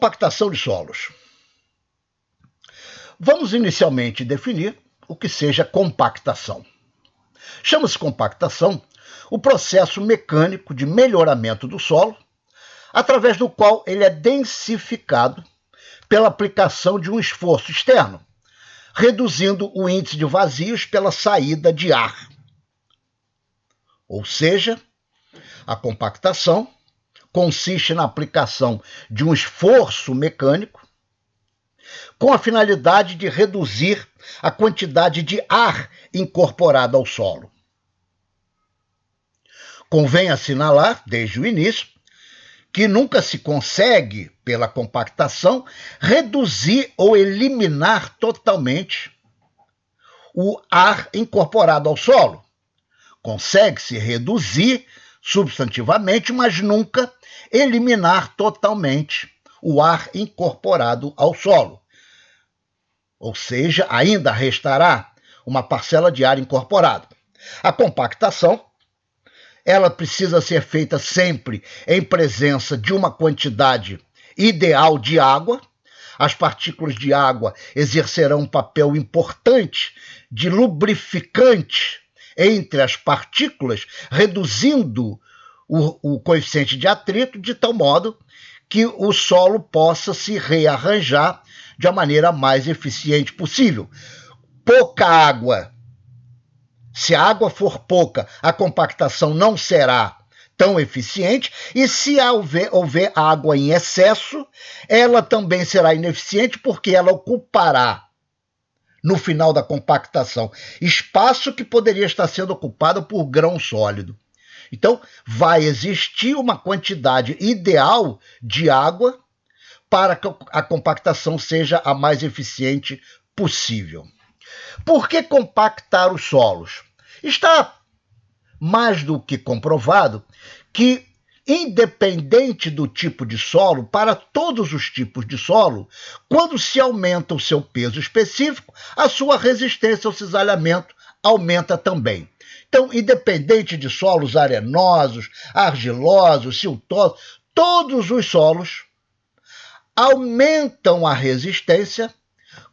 Compactação de solos. Vamos inicialmente definir o que seja compactação. Chama-se compactação o processo mecânico de melhoramento do solo, através do qual ele é densificado pela aplicação de um esforço externo, reduzindo o índice de vazios pela saída de ar. Ou seja, a compactação consiste na aplicação de um esforço mecânico com a finalidade de reduzir a quantidade de ar incorporado ao solo. Convém assinalar, desde o início, que nunca se consegue, pela compactação, reduzir ou eliminar totalmente o ar incorporado ao solo. Consegue-se reduzir substantivamente, mas nunca eliminar totalmente o ar incorporado ao solo. Ou seja, ainda restará uma parcela de ar incorporado. A compactação, ela precisa ser feita sempre em presença de uma quantidade ideal de água. As partículas de água exercerão um papel importante de lubrificante entre as partículas, reduzindo o coeficiente de atrito, de tal modo que o solo possa se rearranjar de uma maneira mais eficiente possível. Pouca água. Se a água for pouca, a compactação não será tão eficiente, e se houver água em excesso, ela também será ineficiente, porque ela ocupará, no final da compactação, espaço que poderia estar sendo ocupado por grão sólido. Então, vai existir uma quantidade ideal de água para que a compactação seja a mais eficiente possível. Por que compactar os solos? Está mais do que comprovado que, independente do tipo de solo, para todos os tipos de solo, quando se aumenta o seu peso específico, a sua resistência ao cisalhamento aumenta também. Então, independente de solos arenosos, argilosos, siltosos, todos os solos aumentam a resistência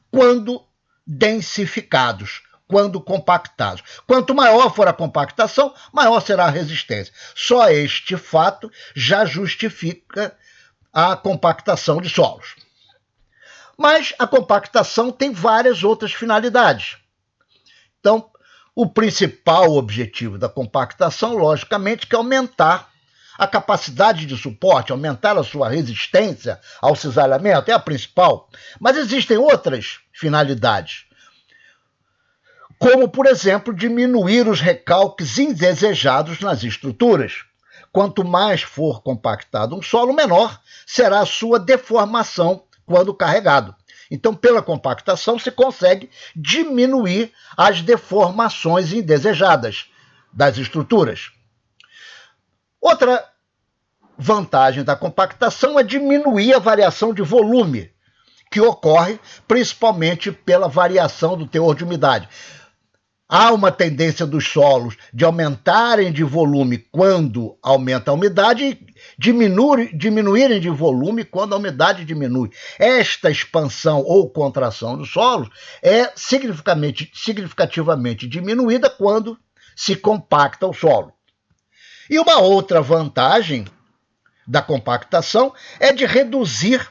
quando densificados, quando compactados. Quanto maior for a compactação, maior será a resistência. Só este fato já justifica a compactação de solos. Mas a compactação tem várias outras finalidades. Então, o principal objetivo da compactação, logicamente, é aumentar a capacidade de suporte, aumentar a sua resistência ao cisalhamento, é a principal. Mas existem outras finalidades, como, por exemplo, diminuir os recalques indesejados nas estruturas. Quanto mais for compactado um solo, menor será a sua deformação quando carregado. Então, pela compactação, se consegue diminuir as deformações indesejadas das estruturas. Outra vantagem da compactação é diminuir a variação de volume, que ocorre principalmente pela variação do teor de umidade. Há uma tendência dos solos de aumentarem de volume quando aumenta a umidade e diminuírem de volume quando a umidade diminui. Esta expansão ou contração dos solos é significativamente diminuída quando se compacta o solo. E uma outra vantagem da compactação é de reduzir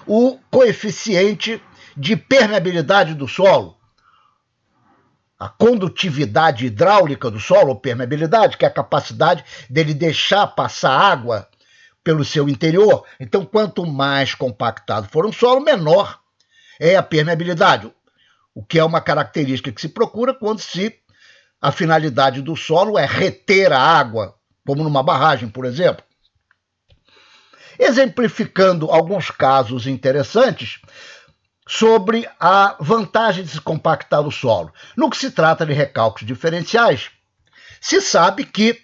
o coeficiente de permeabilidade do solo. A condutividade hidráulica do solo, ou permeabilidade, que é a capacidade dele deixar passar água pelo seu interior. Então, quanto mais compactado for um solo, menor é a permeabilidade, o que é uma característica que se procura quando a finalidade do solo é reter a água, como numa barragem, por exemplo. Exemplificando alguns casos interessantes sobre a vantagem de se compactar o solo. No que se trata de recalques diferenciais, se sabe que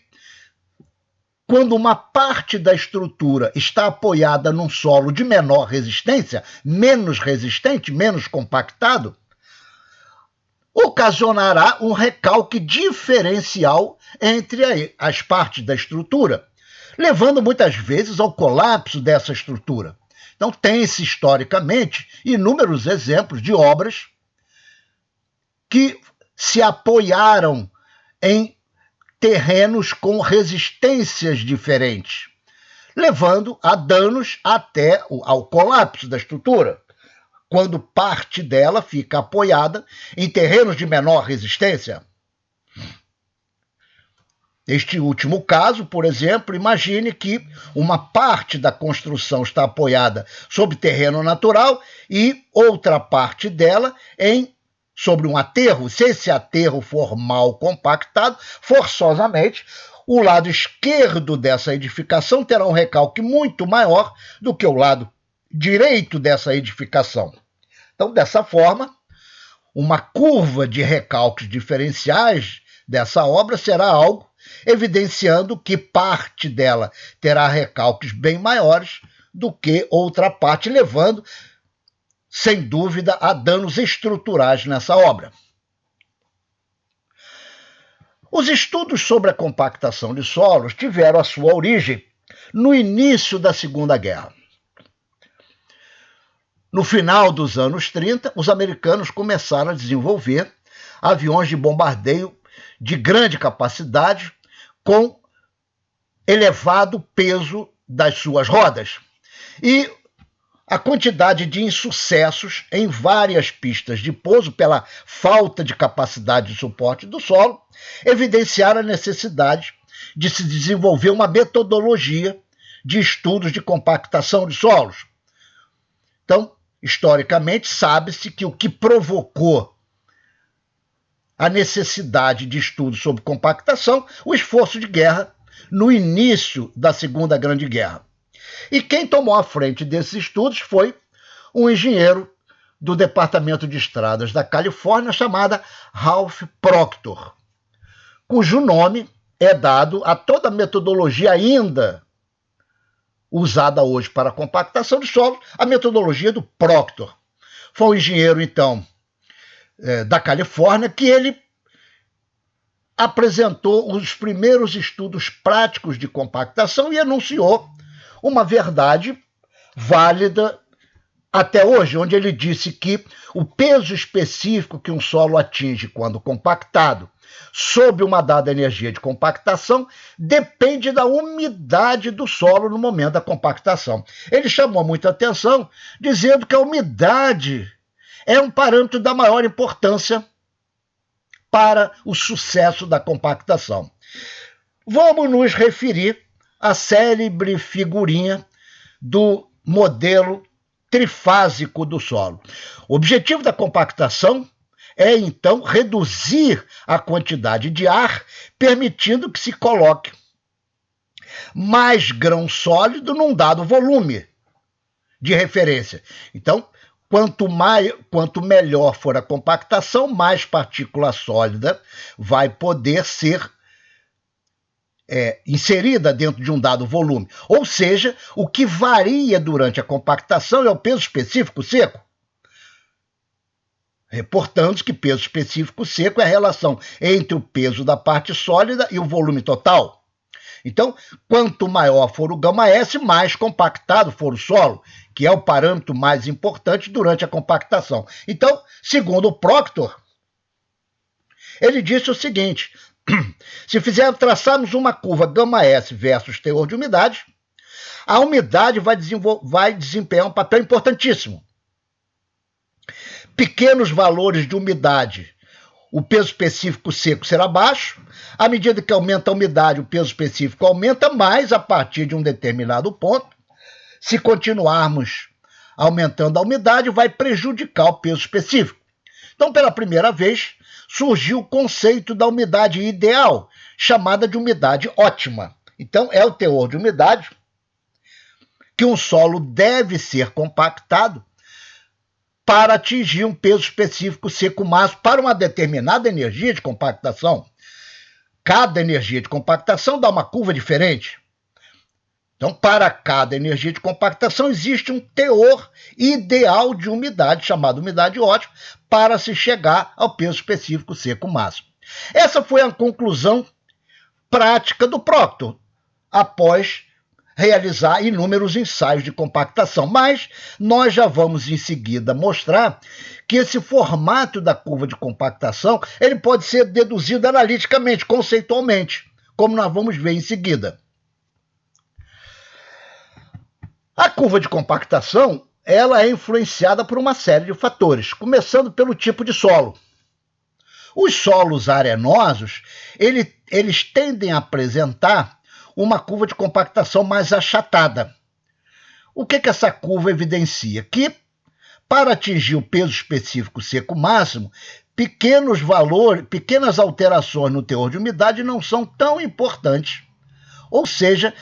quando uma parte da estrutura está apoiada num solo de menor resistência, menos resistente, menos compactado, ocasionará um recalque diferencial entre as partes da estrutura, levando muitas vezes ao colapso dessa estrutura. Então, tem-se historicamente inúmeros exemplos de obras que se apoiaram em terrenos com resistências diferentes, levando a danos até ao colapso da estrutura, quando parte dela fica apoiada em terrenos de menor resistência. Neste último caso, por exemplo, imagine que uma parte da construção está apoiada sobre terreno natural e outra parte dela sobre um aterro. Se esse aterro for mal compactado, forçosamente, o lado esquerdo dessa edificação terá um recalque muito maior do que o lado direito dessa edificação. Então, dessa forma, uma curva de recalques diferenciais dessa obra será algo evidenciando que parte dela terá recalques bem maiores do que outra parte, levando, sem dúvida, a danos estruturais nessa obra. Os estudos sobre a compactação de solos tiveram a sua origem no início da Segunda Guerra. No final dos anos 30, os americanos começaram a desenvolver aviões de bombardeio de grande capacidade com elevado peso das suas rodas. E a quantidade de insucessos em várias pistas de pouso pela falta de capacidade de suporte do solo evidenciaram a necessidade de se desenvolver uma metodologia de estudos de compactação de solos. Então, historicamente, sabe-se que o que provocou a necessidade de estudos sobre compactação, o esforço de guerra no início da Segunda Grande Guerra. E quem tomou a frente desses estudos foi um engenheiro do Departamento de Estradas da Califórnia chamado Ralph Proctor, cujo nome é dado a toda a metodologia ainda usada hoje para a compactação de solos, a metodologia do Proctor. Foi um engenheiro, então, da Califórnia, que ele apresentou os primeiros estudos práticos de compactação e anunciou uma verdade válida até hoje, onde ele disse que o peso específico que um solo atinge quando compactado sob uma dada energia de compactação depende da umidade do solo no momento da compactação. Ele chamou muita atenção, dizendo que a umidade é um parâmetro da maior importância para o sucesso da compactação. Vamos nos referir à célebre figurinha do modelo trifásico do solo. O objetivo da compactação é, então, reduzir a quantidade de ar, permitindo que se coloque mais grão sólido num dado volume de referência. Então, quanto melhor for a compactação, mais partícula sólida vai poder ser inserida dentro de um dado volume. Ou seja, o que varia durante a compactação é o peso específico seco. Reportando que peso específico seco é a relação entre o peso da parte sólida e o volume total. Então, quanto maior for o γS, mais compactado for o solo, que é o parâmetro mais importante durante a compactação. Então, segundo o Proctor, ele disse o seguinte: se traçarmos uma curva γS versus teor de umidade, a umidade vai desempenhar um papel importantíssimo. Pequenos valores de umidade, o peso específico seco será baixo. À medida que aumenta a umidade, o peso específico aumenta mais a partir de um determinado ponto. Se continuarmos aumentando a umidade, vai prejudicar o peso específico. Então, pela primeira vez, surgiu o conceito da umidade ideal, chamada de umidade ótima. Então, é o teor de umidade que um solo deve ser compactado para atingir um peso específico seco máximo para uma determinada energia de compactação. Cada energia de compactação dá uma curva diferente. Então, para cada energia de compactação, existe um teor ideal de umidade, chamado umidade ótima, para se chegar ao peso específico seco máximo. Essa foi a conclusão prática do Proctor, após realizar inúmeros ensaios de compactação. Mas nós já vamos em seguida mostrar que esse formato da curva de compactação ele pode ser deduzido analiticamente, conceitualmente, como nós vamos ver em seguida. A curva de compactação ela é influenciada por uma série de fatores, começando pelo tipo de solo. Os solos arenosos, eles tendem a apresentar uma curva de compactação mais achatada. O que essa curva evidencia? Que, para atingir o peso específico seco máximo, pequenas alterações no teor de umidade não são tão importantes. Ou seja,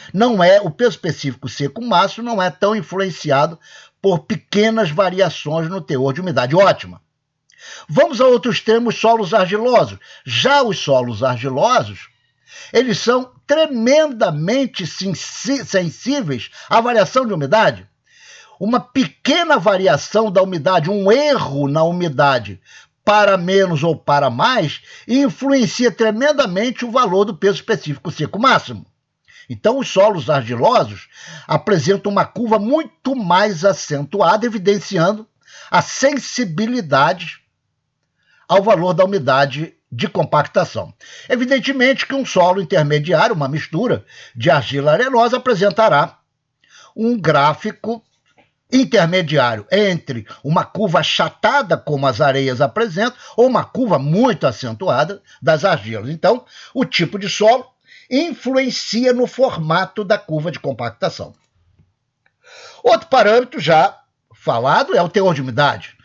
o peso específico seco máximo não é tão influenciado por pequenas variações no teor de umidade. Ótima. Vamos a outro extremo, os solos argilosos. Já os solos argilosos, eles são tremendamente sensíveis à variação de umidade. Uma pequena variação da umidade, um erro na umidade, para menos ou para mais, influencia tremendamente o valor do peso específico seco máximo. Então, os solos argilosos apresentam uma curva muito mais acentuada, evidenciando a sensibilidade ao valor da umidade de compactação. Evidentemente que um solo intermediário, uma mistura de argila arenosa, apresentará um gráfico intermediário entre uma curva achatada, como as areias apresentam, ou uma curva muito acentuada das argilas. Então, o tipo de solo influencia no formato da curva de compactação. Outro parâmetro já falado é o teor de umidade.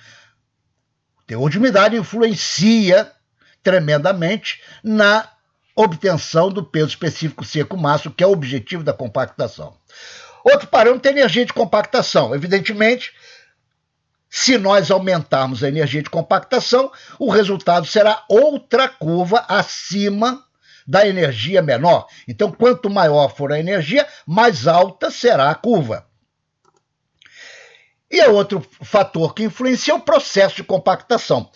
O teor de umidade influencia tremendamente na obtenção do peso específico seco máximo, que é o objetivo da compactação. Outro parâmetro é a energia de compactação. Evidentemente, se nós aumentarmos a energia de compactação, o resultado será outra curva acima da energia menor. Então, quanto maior for a energia, mais alta será a curva. E outro fator que influencia é o processo de compactação.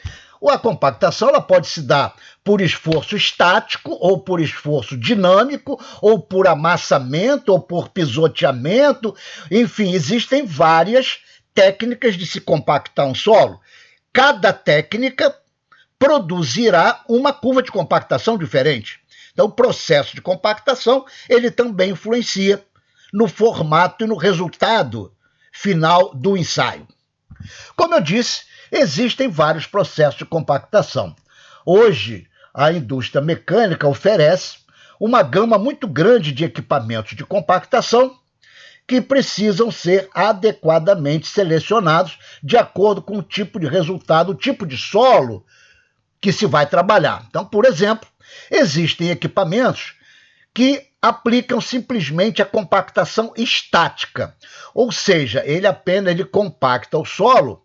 A compactação ela pode se dar por esforço estático, ou por esforço dinâmico, ou por amassamento, ou por pisoteamento. Enfim, existem várias técnicas de se compactar um solo. Cada técnica produzirá uma curva de compactação diferente. Então, o processo de compactação ele também influencia no formato e no resultado final do ensaio. Como eu disse, existem vários processos de compactação. Hoje, a indústria mecânica oferece uma gama muito grande de equipamentos de compactação que precisam ser adequadamente selecionados de acordo com o tipo de resultado, o tipo de solo que se vai trabalhar. Então, por exemplo, existem equipamentos que aplicam simplesmente a compactação estática, ou seja, ele compacta o solo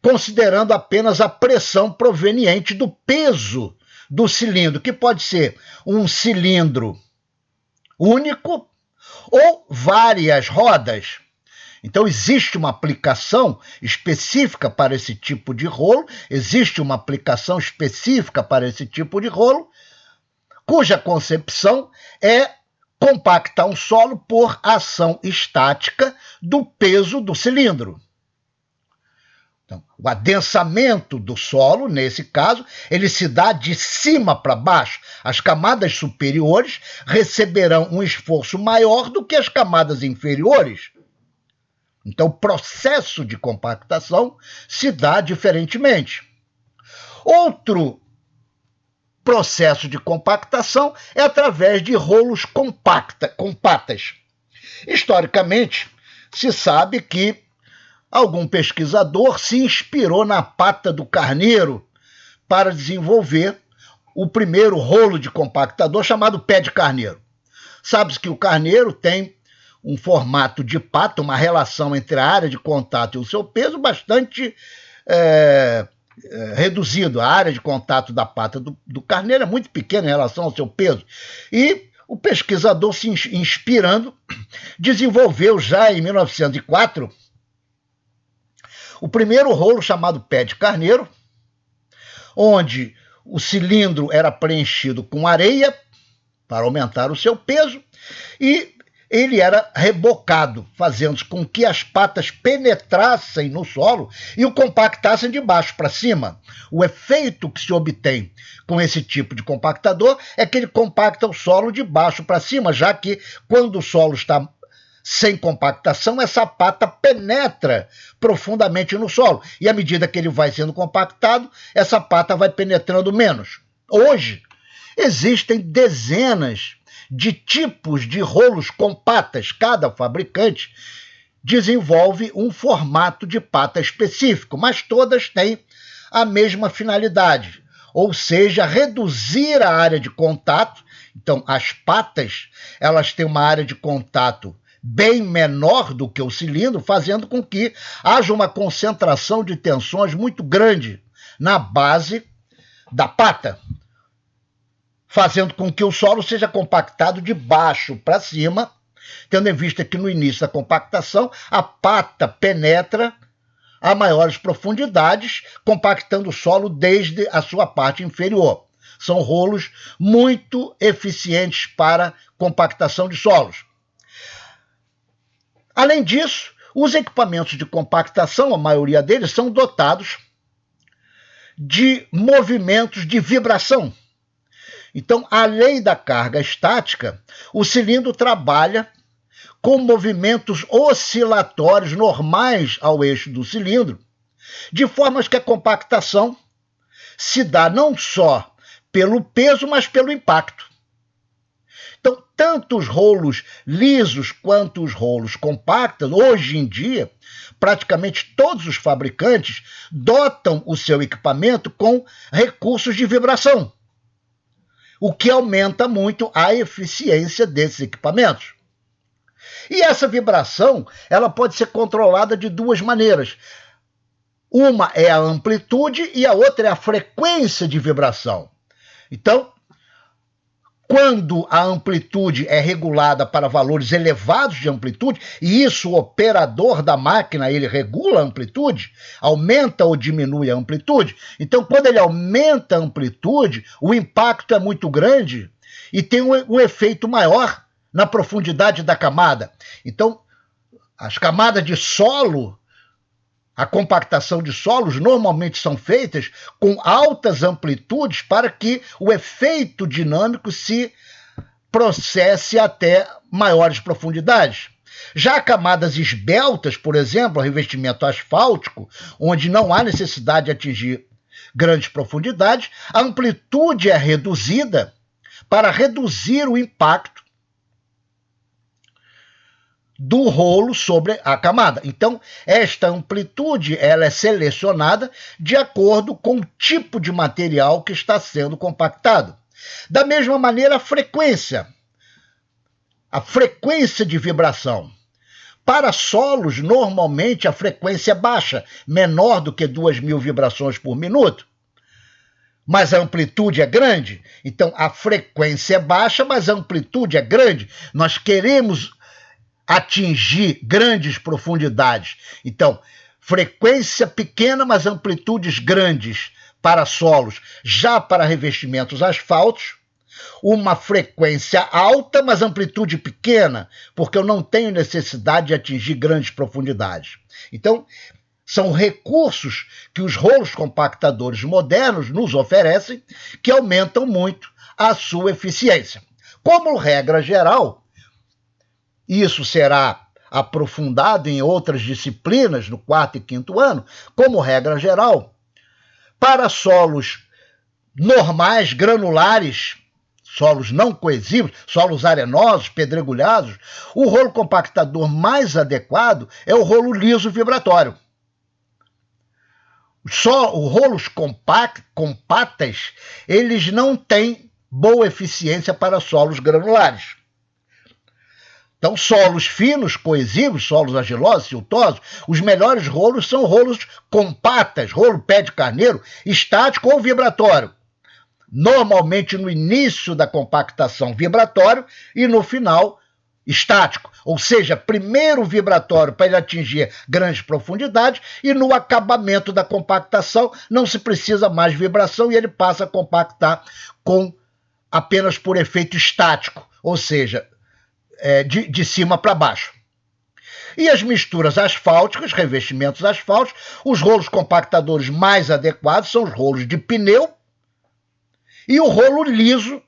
considerando apenas a pressão proveniente do peso do cilindro, que pode ser um cilindro único ou várias rodas. Então, existe uma aplicação específica para esse tipo de rolo, cuja concepção é compactar um solo por ação estática do peso do cilindro. Então, o adensamento do solo, nesse caso, ele se dá de cima para baixo. As camadas superiores receberão um esforço maior do que as camadas inferiores. Então, o processo de compactação se dá diferentemente. Outro processo de compactação é através de rolos compactas. Historicamente, se sabe que algum pesquisador se inspirou na pata do carneiro para desenvolver o primeiro rolo de compactador chamado pé de carneiro. Sabe-se que o carneiro tem um formato de pata, uma relação entre a área de contato e o seu peso bastante reduzido. A área de contato da pata do carneiro é muito pequena em relação ao seu peso. E o pesquisador, se inspirando, desenvolveu já em 1904 o primeiro rolo chamado pé de carneiro, onde o cilindro era preenchido com areia para aumentar o seu peso e ele era rebocado, fazendo com que as patas penetrassem no solo e o compactassem de baixo para cima. O efeito que se obtém com esse tipo de compactador é que ele compacta o solo de baixo para cima, já que quando o solo está sem compactação, essa pata penetra profundamente no solo. E à medida que ele vai sendo compactado, essa pata vai penetrando menos. Hoje, existem dezenas de tipos de rolos com patas. Cada fabricante desenvolve um formato de pata específico, mas todas têm a mesma finalidade, ou seja, reduzir a área de contato. Então, as patas, elas têm uma área de contato bem menor do que o cilindro, fazendo com que haja uma concentração de tensões muito grande na base da pata, fazendo com que o solo seja compactado de baixo para cima, tendo em vista que no início da compactação a pata penetra a maiores profundidades, compactando o solo desde a sua parte inferior. São rolos muito eficientes para compactação de solos. Além disso, os equipamentos de compactação, a maioria deles, são dotados de movimentos de vibração. Então, além da carga estática, o cilindro trabalha com movimentos oscilatórios normais ao eixo do cilindro, de forma que a compactação se dá não só pelo peso, mas pelo impacto. Então, tanto os rolos lisos quanto os rolos compactos, hoje em dia, praticamente todos os fabricantes dotam o seu equipamento com recursos de vibração, o que aumenta muito a eficiência desses equipamentos. E essa vibração, ela pode ser controlada de duas maneiras. Uma é a amplitude e a outra é a frequência de vibração. Então, quando a amplitude é regulada para valores elevados de amplitude, e isso o operador da máquina, ele regula a amplitude, aumenta ou diminui a amplitude. Então, quando ele aumenta a amplitude, o impacto é muito grande e tem um efeito maior na profundidade da camada. Então, as camadas de solo, a compactação de solos normalmente são feitas com altas amplitudes para que o efeito dinâmico se processe até maiores profundidades. Já camadas esbeltas, por exemplo, revestimento asfáltico, onde não há necessidade de atingir grandes profundidades, a amplitude é reduzida para reduzir o impacto do rolo sobre a camada. Então, esta amplitude ela é selecionada de acordo com o tipo de material que está sendo compactado. Da mesma maneira, a frequência de vibração. Para solos, normalmente a frequência é baixa, menor do que 2.000 vibrações por minuto. Mas a amplitude é grande. Então, a frequência é baixa, mas a amplitude é grande. Nós queremos atingir grandes profundidades. Então, frequência pequena, mas amplitudes grandes para solos. Já para revestimentos asfálticos, uma frequência alta, mas amplitude pequena, porque eu não tenho necessidade de atingir grandes profundidades. Então, são recursos que os rolos compactadores modernos nos oferecem, que aumentam muito a sua eficiência. Como regra geral, isso será aprofundado em outras disciplinas no 4º e 5º ano, como regra geral, para solos normais, granulares, solos não coesivos, solos arenosos, pedregulhados, o rolo compactador mais adequado é o rolo liso vibratório. Os rolos compactas, eles não têm boa eficiência para solos granulares. Então, solos finos, coesivos, solos argilosos, siltosos, os melhores rolos são rolos compactas, rolo pé de carneiro, estático ou vibratório. Normalmente no início da compactação vibratório e no final estático. Ou seja, primeiro vibratório para ele atingir grandes profundidades e no acabamento da compactação não se precisa mais vibração e ele passa a compactar apenas por efeito estático. Ou seja, de cima para baixo. E as misturas asfálticas, revestimentos asfálticos, os rolos compactadores mais adequados são os rolos de pneu e o rolo liso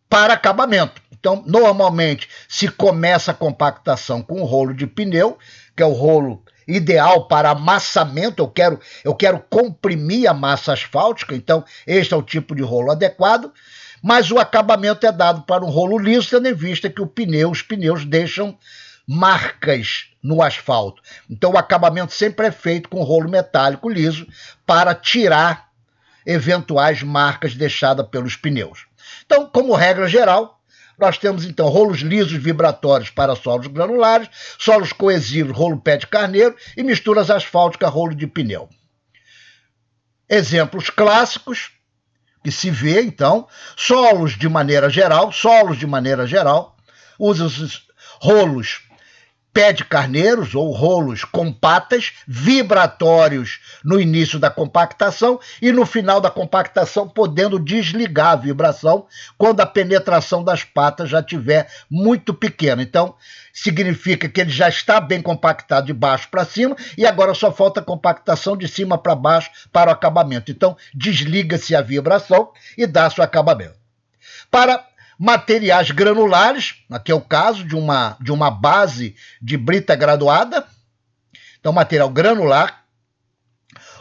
para acabamento. Então, normalmente, se começa a compactação com o rolo de pneu, que é o rolo ideal para amassamento, eu quero comprimir a massa asfáltica, então este é o tipo de rolo adequado, mas o acabamento é dado para um rolo liso, tendo em vista que os pneus deixam marcas no asfalto. Então o acabamento sempre é feito com rolo metálico liso para tirar eventuais marcas deixadas pelos pneus. Então, como regra geral, nós temos então rolos lisos vibratórios para solos granulares, solos coesivos, rolo pé de carneiro e misturas asfálticas, rolo de pneu. Exemplos clássicos que se vê, então, solos de maneira geral, usa os rolos pé de carneiros ou rolos com patas vibratórios no início da compactação e no final da compactação podendo desligar a vibração quando a penetração das patas já estiver muito pequena. Então, significa que ele já está bem compactado de baixo para cima e agora só falta compactação de cima para baixo para o acabamento. Então, desliga-se a vibração e dá-se o acabamento. Para materiais granulares, aqui é o caso de uma base de brita graduada, então material granular,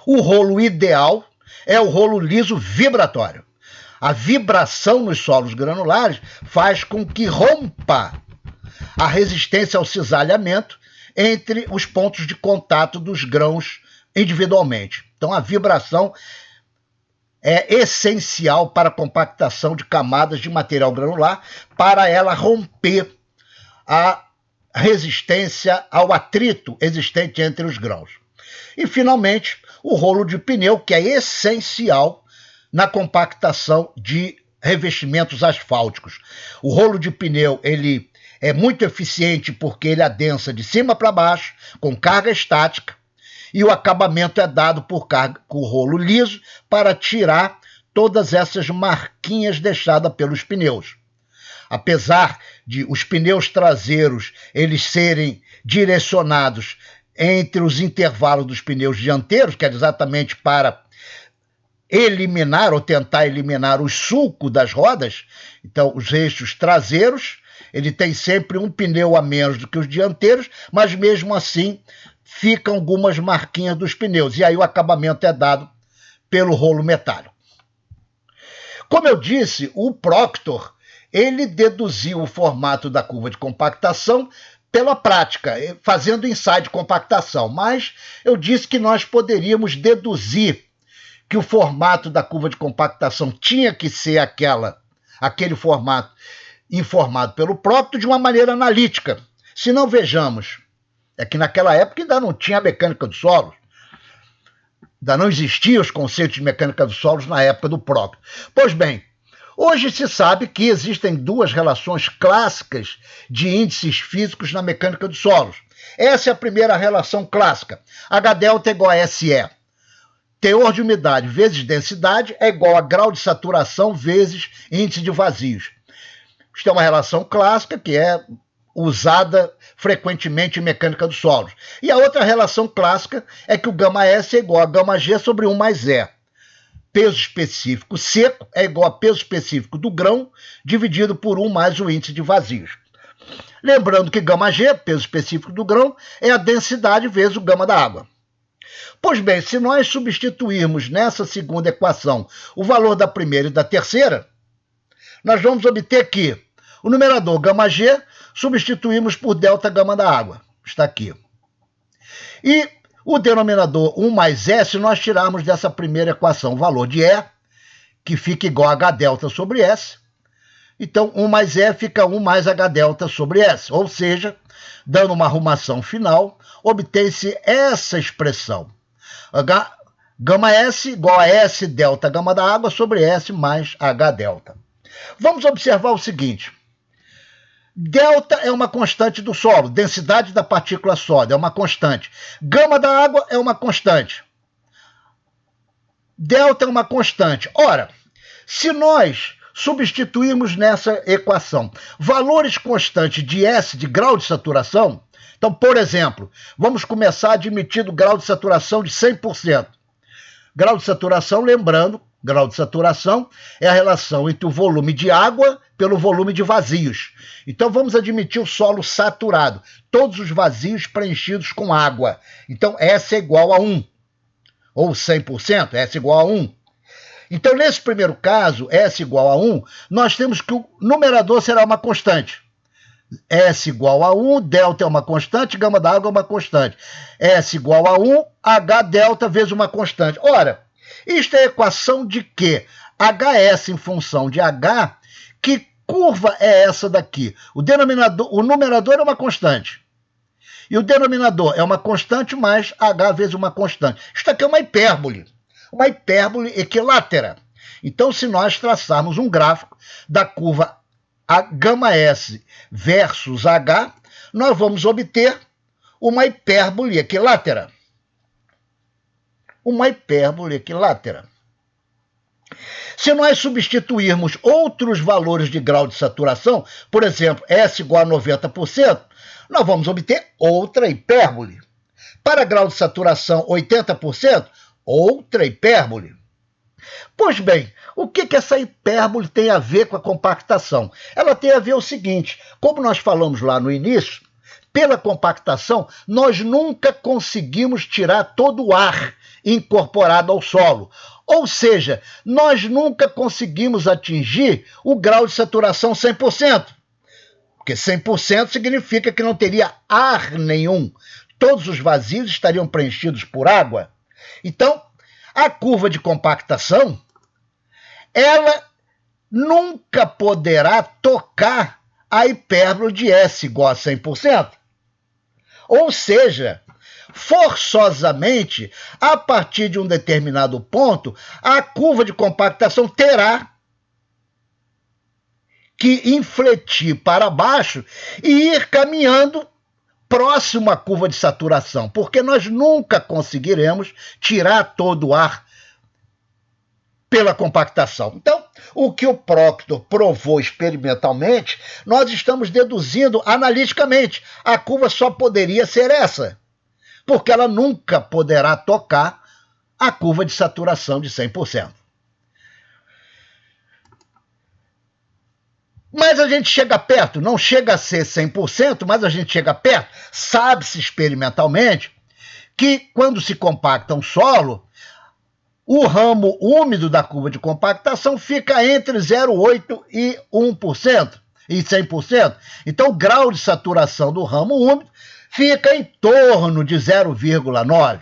o rolo ideal é o rolo liso vibratório. A vibração nos solos granulares faz com que rompa a resistência ao cisalhamento entre os pontos de contato dos grãos individualmente. Então a vibração é essencial para a compactação de camadas de material granular, para ela romper a resistência ao atrito existente entre os grãos. E, finalmente, o rolo de pneu, que é essencial na compactação de revestimentos asfálticos. O rolo de pneu, ele é muito eficiente porque ele adensa de cima para baixo, com carga estática, e o acabamento é dado por rolo liso para tirar todas essas marquinhas deixadas pelos pneus. Apesar de os pneus traseiros eles serem direcionados entre os intervalos dos pneus dianteiros, que é exatamente para eliminar ou tentar eliminar os sulcos das rodas, então os eixos traseiros, ele tem sempre um pneu a menos do que os dianteiros, mas mesmo assim ficam algumas marquinhas dos pneus, e aí o acabamento é dado pelo rolo metálico. Como eu disse, o Proctor, ele deduziu o formato da curva de compactação pela prática, fazendo ensaio de compactação, mas eu disse que nós poderíamos deduzir que o formato da curva de compactação tinha que ser aquele formato informado pelo Proctor de uma maneira analítica. Se não, vejamos, é que naquela época ainda não tinha mecânica dos solos, ainda não existiam os conceitos de mecânica dos solos na época do Proctor. Pois bem, hoje se sabe que existem duas relações clássicas de índices físicos na mecânica dos solos. Essa é a primeira relação clássica. H-delta é igual a SE. Teor de umidade vezes densidade é igual a grau de saturação vezes índice de vazios. Isto é uma relação clássica que é usada frequentemente em mecânica dos solos. E a outra relação clássica é que o γS é igual a γg sobre 1 mais E. Peso específico seco é igual a peso específico do grão dividido por 1 mais o índice de vazios. Lembrando que γg, peso específico do grão, é a densidade vezes o γ da água. Pois bem, se nós substituirmos nessa segunda equação o valor da primeira e da terceira, nós vamos obter que o numerador γg substituímos por ΔΓ da água. Está aqui. E o denominador 1 mais E, se nós tirarmos dessa primeira equação o valor de E, que fica igual a Hδ sobre S, então 1 mais E fica 1 mais Hδ sobre S. Ou seja, dando uma arrumação final, obtém-se essa expressão. γS igual a S ΔΓ da água sobre S mais Hδ. Vamos observar o seguinte. Delta é uma constante do solo, densidade da partícula sólida é uma constante. Gama da água é uma constante. Delta é uma constante. Ora, se nós substituirmos nessa equação valores constantes de S, de grau de saturação. Então, por exemplo, vamos começar admitindo grau de saturação de 100%. Grau de saturação, lembrando, grau de saturação é a relação entre o volume de água pelo volume de vazios. Então, vamos admitir o solo saturado, todos os vazios preenchidos com água. Então, S é igual a 1, ou 100%, S igual a 1. Então, nesse primeiro caso, S igual a 1, nós temos que o numerador será uma constante. S igual a 1, delta é uma constante, gama da água é uma constante. S igual a 1, H delta vezes uma constante. Ora, isto é equação de quê? HS em função de H, que curva é essa daqui? O numerador é uma constante. E o denominador é uma constante mais H vezes uma constante. Isto aqui é uma hipérbole equilátera. Então, se nós traçarmos um gráfico da curva a gama S versus H, nós vamos obter uma hipérbole equilátera. Uma hipérbole equilátera. Se nós substituirmos outros valores de grau de saturação, por exemplo, S igual a 90%, nós vamos obter outra hipérbole. Para grau de saturação 80%, outra hipérbole. Pois bem, o que essa hipérbole tem a ver com a compactação? Ela tem a ver o seguinte, como nós falamos lá no início, pela compactação, nós nunca conseguimos tirar todo o ar incorporado ao solo. Ou seja, nós nunca conseguimos atingir o grau de saturação 100%. Porque 100% significa que não teria ar nenhum. Todos os vazios estariam preenchidos por água. Então, a curva de compactação, ela nunca poderá tocar a hipérbole de S igual a 100%. Ou seja, forçosamente, a partir de um determinado ponto, a curva de compactação terá que infletir para baixo e ir caminhando próximo à curva de saturação, porque nós nunca conseguiremos tirar todo o ar pela compactação. Então, o que o Proctor provou experimentalmente, nós estamos deduzindo analiticamente. A curva só poderia ser essa, porque ela nunca poderá tocar a curva de saturação de 100%. Mas a gente chega perto, não chega a ser 100%, mas a gente chega perto. Sabe-se experimentalmente que quando se compacta um solo, o ramo úmido da curva de compactação fica entre 0,8% e 1%, e 100%. Então, o grau de saturação do ramo úmido fica em torno de 0,9%,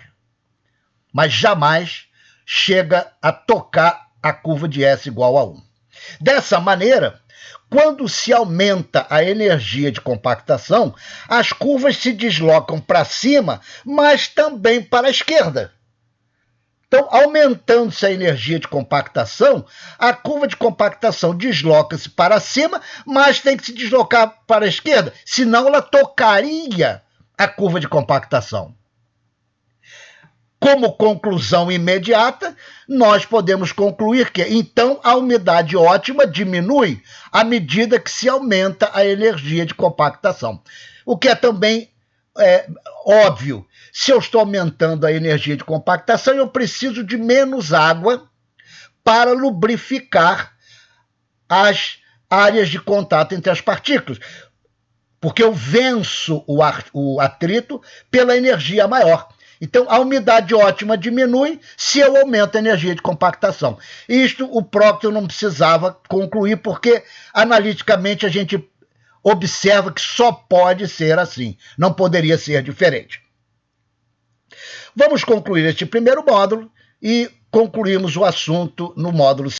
mas jamais chega a tocar a curva de S igual a 1. Dessa maneira, quando se aumenta a energia de compactação, as curvas se deslocam para cima, mas também para a esquerda. Então, aumentando-se a energia de compactação, a curva de compactação desloca-se para cima, mas tem que se deslocar para a esquerda, senão ela tocaria a curva de compactação. Como conclusão imediata, nós podemos concluir que, então, a umidade ótima diminui à medida que se aumenta a energia de compactação. O que é também óbvio. Se eu estou aumentando a energia de compactação, eu preciso de menos água para lubrificar as áreas de contato entre as partículas, porque eu venço o atrito pela energia maior. Então, a umidade ótima diminui se eu aumento a energia de compactação. Isto o Proctor não precisava concluir, porque analiticamente a gente observa que só pode ser assim, não poderia ser diferente. Vamos concluir este primeiro módulo e concluímos o assunto no módulo